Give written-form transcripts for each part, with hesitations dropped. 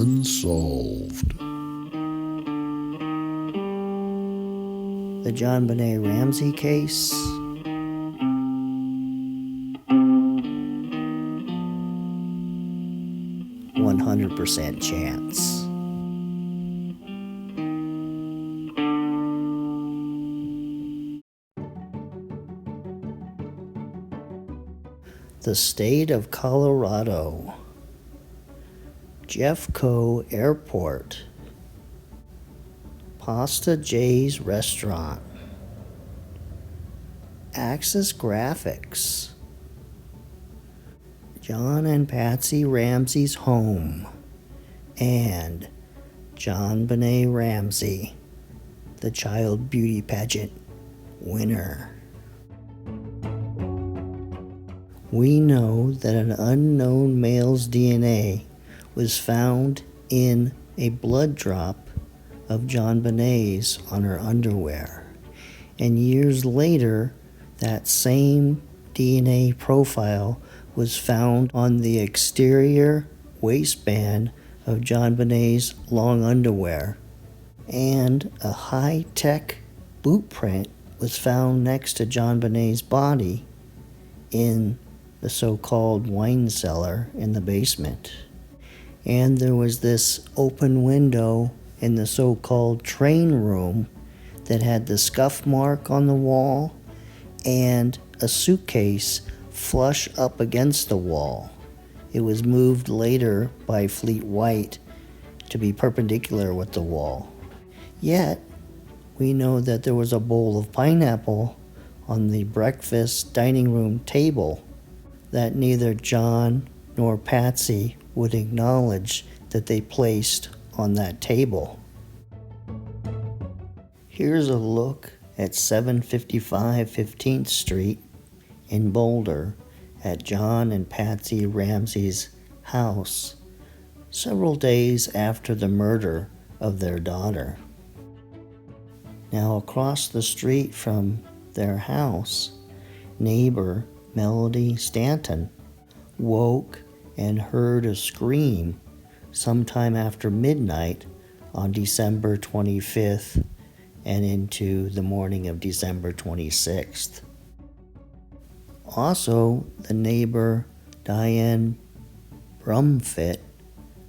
Unsolved. The JonBenet Ramsey case. "100% chance." The state of Colorado. Jeffco Airport. Pasta J's Restaurant. Axis Graphics. John and Patsy Ramsey's home. And JonBenet Ramsey, the child beauty pageant winner. We know that an unknown male's DNA was found in a blood drop of JonBenet's on her underwear. And years later, that same DNA profile was found on the exterior waistband of JonBenet's long underwear. And a high-tech boot print was found next to JonBenet's body in the so-called wine cellar in the basement. And there was this open window in the so-called train room that had the scuff mark on the wall and a suitcase flush up against the wall. It was moved later by Fleet White to be perpendicular with the wall. Yet, we know that there was a bowl of pineapple on the breakfast dining room table that neither John nor Patsy would acknowledge that they placed on that table. Here's a look at 755 15th Street in Boulder at John and Patsy Ramsey's house several days after the murder of their daughter. Now, across the street from their house, neighbor Melody Stanton woke and heard a scream sometime after midnight on December 25th and into the morning of December 26th. Also, the neighbor Diane Brumfitt,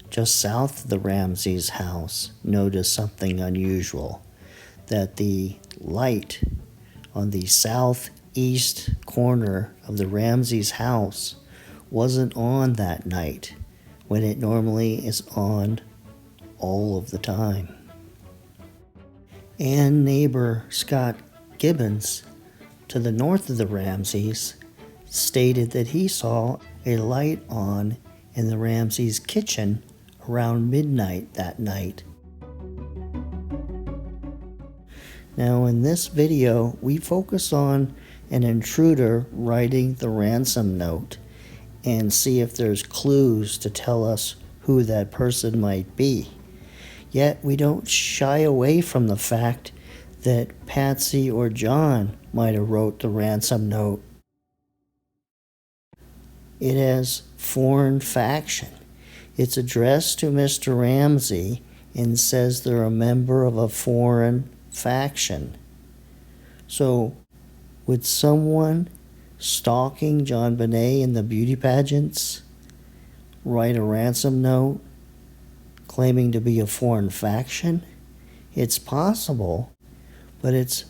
just south of the Ramseys' house, noticed something unusual, that the light on the southeast corner of the Ramseys' house wasn't on that night when it normally is on all of the time. And neighbor Scott Gibbons, to the north of the Ramseys, stated that he saw a light on in the Ramseys' kitchen around midnight that night. Now, in this video, we focus on an intruder writing the ransom note and see if there's clues to tell us who that person might be. Yet we don't shy away from the fact that Patsy or John might have wrote the ransom note. It has foreign faction. It's addressed to Mr. Ramsey and says they're a member of a foreign faction. So, would someone stalking JonBenet in the beauty pageants write a ransom note claiming to be a foreign faction? It's possible, but it's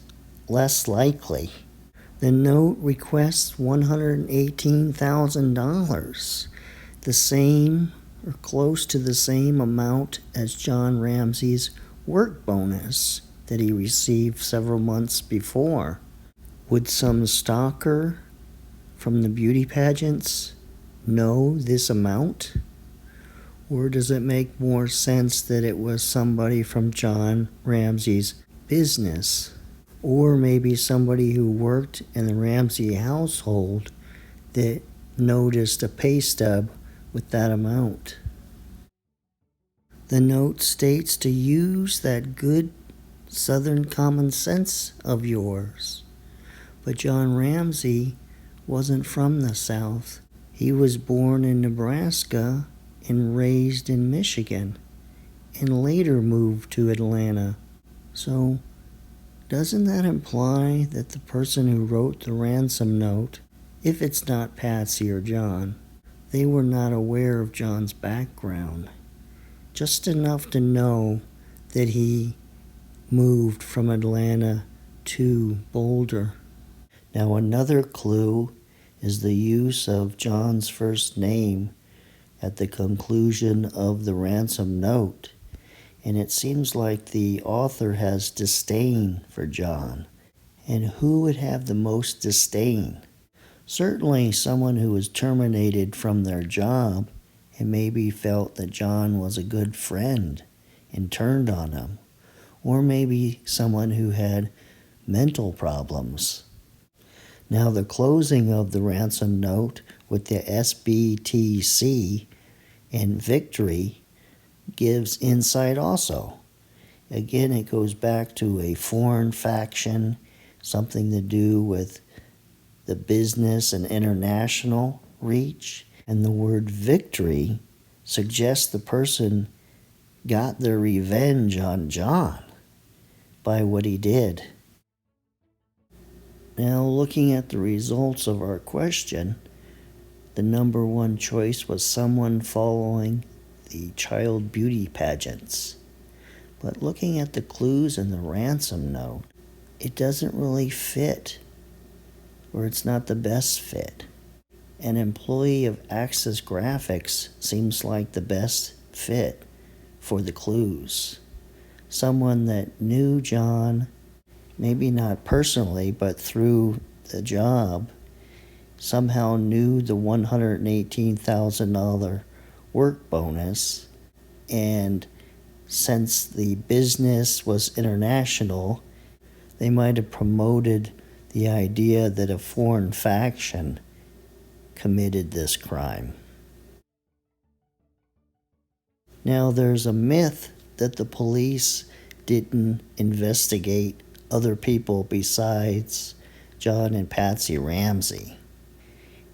less likely. The note requests $118,000, the same or close to the same amount as John Ramsey's work bonus that he received several months before. Would some stalker from the beauty pageants know this amount? Or does it make more sense that it was somebody from John Ramsey's business? Or maybe somebody who worked in the Ramsey household that noticed a pay stub with that amount? The note states to use that good Southern common sense of yours. But John Ramsey wasn't from the South. He was born in Nebraska and raised in Michigan. and later moved to Atlanta. So, doesn't that imply that the person who wrote the ransom note, if it's not Patsy or John, they were not aware of John's background? Just enough to know that he moved from Atlanta to Boulder. Now, another clue is the use of John's first name at the conclusion of the ransom note. And it seems like the author has disdain for John. And who would have the most disdain? Certainly someone who was terminated from their job and maybe felt that John was a good friend and turned on him. Or maybe someone who had mental problems. Now, the closing of the ransom note with the SBTC and victory gives insight also. Again, it goes back to a foreign faction, something to do with the business and international reach. And the word victory suggests the person got their revenge on John by what he did. Now, looking at the results of our question, the number one choice was someone following the child beauty pageants. But looking at the clues in the ransom note, it doesn't really fit, or it's not the best fit. An employee of Axis Graphics seems like the best fit for the clues. Someone that knew John, maybe not personally, but through the job, somehow knew the $118,000 work bonus, and since the business was international, they might have promoted the idea that a foreign faction committed this crime. Now, there's a myth that the police didn't investigate other people besides John and Patsy Ramsey.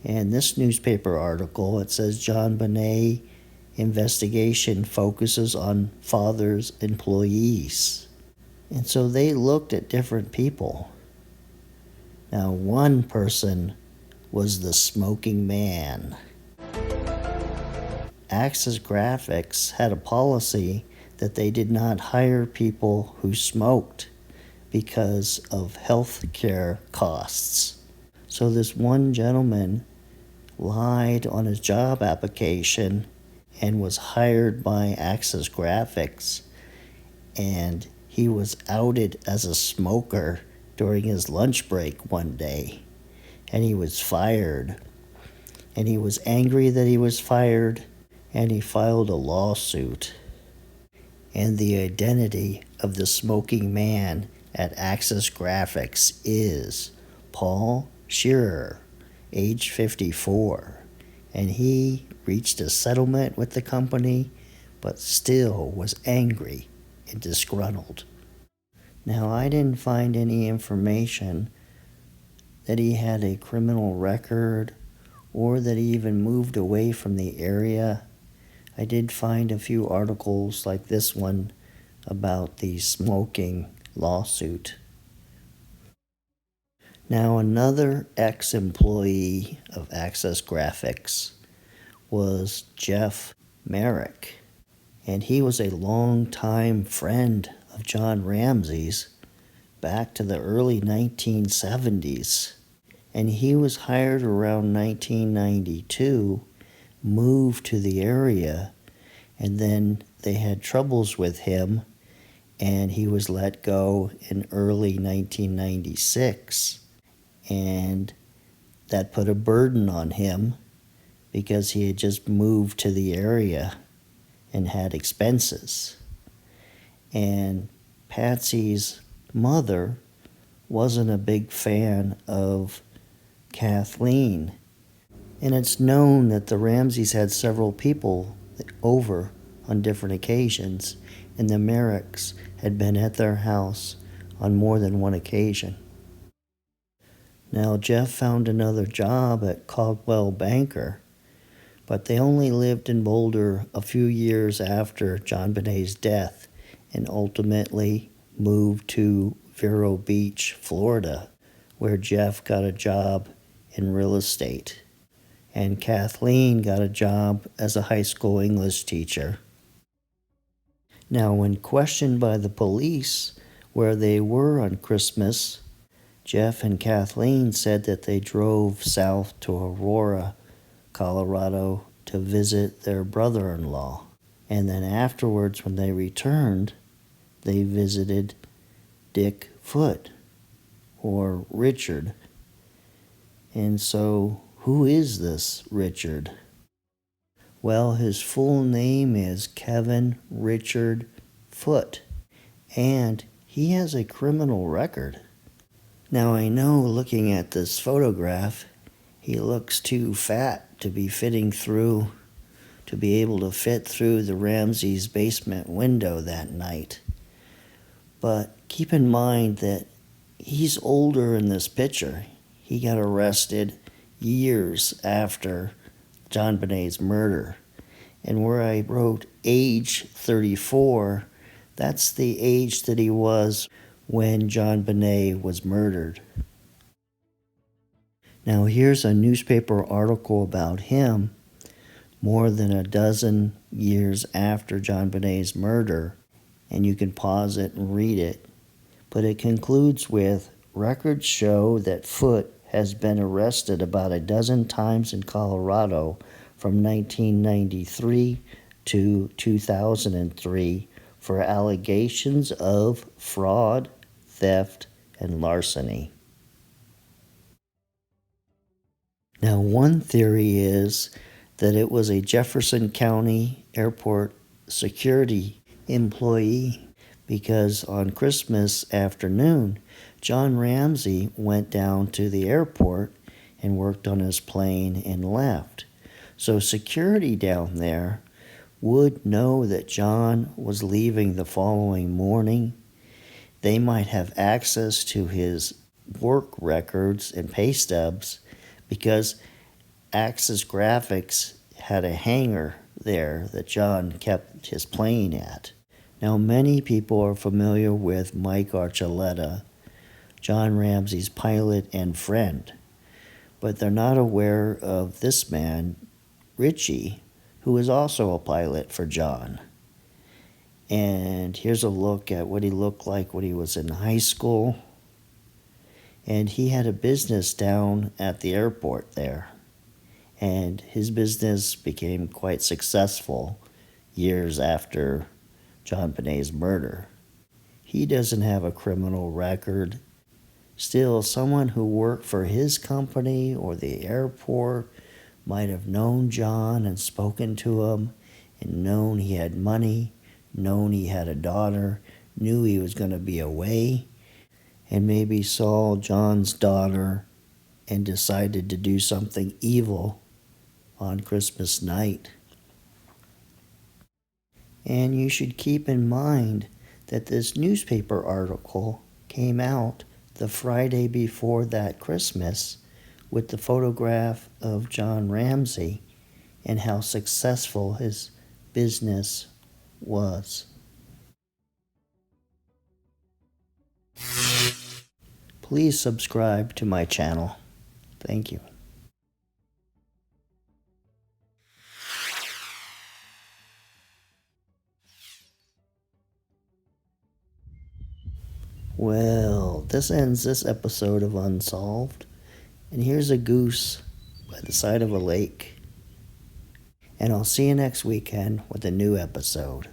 And this newspaper article, it says JonBenet investigation focuses on father's employees. And so they looked at different people. Now, one person was the smoking man. Axis Graphics had a policy that they did not hire people who smoked because of health care costs. So this one gentleman lied on his job application and was hired by Axis Graphics, and he was outed as a smoker during his lunch break one day, and he was fired. And he was angry that he was fired, and he filed a lawsuit. And the identity of the smoking man at Axis Graphics is Paul Shearer, age 54, and he reached a settlement with the company, but still was angry and disgruntled. Now, I didn't find any information that he had a criminal record or that he even moved away from the area. I did find a few articles like this one about the smoking lawsuit. Now, another ex-employee of Axis Graphics was Jeff Merrick, and he was a longtime friend of John Ramsey's back to the early 1970s. And he was hired around 1992, moved to the area, and then they had troubles with him, and he was let go in early 1996. And that put a burden on him because he had just moved to the area and had expenses. And Patsy's mother wasn't a big fan of Kathleen. And it's known that the Ramseys had several people over on different occasions, and the Merricks had been at their house on more than one occasion. Now, Jeff found another job at Caldwell Banker, but they only lived in Boulder a few years after JonBenet's death and ultimately moved to Vero Beach, Florida, where Jeff got a job in real estate and Kathleen got a job as a high school English teacher. Now, when questioned by the police where they were on Christmas, Jeff and Kathleen said that they drove south to Aurora, Colorado to visit their brother-in-law. And then afterwards, when they returned, they visited Dick Foote, or Richard. And so, who is this Richard? Well, his full name is Kevin Richard Foote, and he has a criminal record. Now, I know looking at this photograph, he looks too fat to be able to fit through the Ramsey's basement window that night. But keep in mind that he's older in this picture. He got arrested years after JonBenet's murder. And where I wrote age 34, that's the age that he was when JonBenet was murdered. Now here's a newspaper article about him more than a dozen years after JonBenet's murder, and you can pause it and read it. But it concludes with, records show that Foote has been arrested about a dozen times in Colorado from 1993 to 2003 for allegations of fraud, theft, and larceny. Now, one theory is that it was a Jefferson County Airport security employee because on Christmas afternoon, John Ramsey went down to the airport and worked on his plane and left. So security down there would know that John was leaving the following morning. They might have access to his work records and pay stubs because Axis Graphics had a hangar there that John kept his plane at. Now, many people are familiar with Mike Archuleta, John Ramsey's pilot and friend, but they're not aware of this man, Richie, who is also a pilot for John. And here's a look at what he looked like when he was in high school. And he had a business down at the airport there. And his business became quite successful years after JonBenet's murder. He doesn't have a criminal record. Still, someone who worked for his company or the airport might have known John and spoken to him and known he had money, known he had a daughter, knew he was going to be away, and maybe saw John's daughter and decided to do something evil on Christmas night. And you should keep in mind that this newspaper article came out the Friday before that Christmas with the photograph of John Ramsey and how successful his business was. Please subscribe to my channel. Thank you. Well, this ends this episode of Unsolved. And here's a goose by the side of a lake. And I'll see you next weekend with a new episode.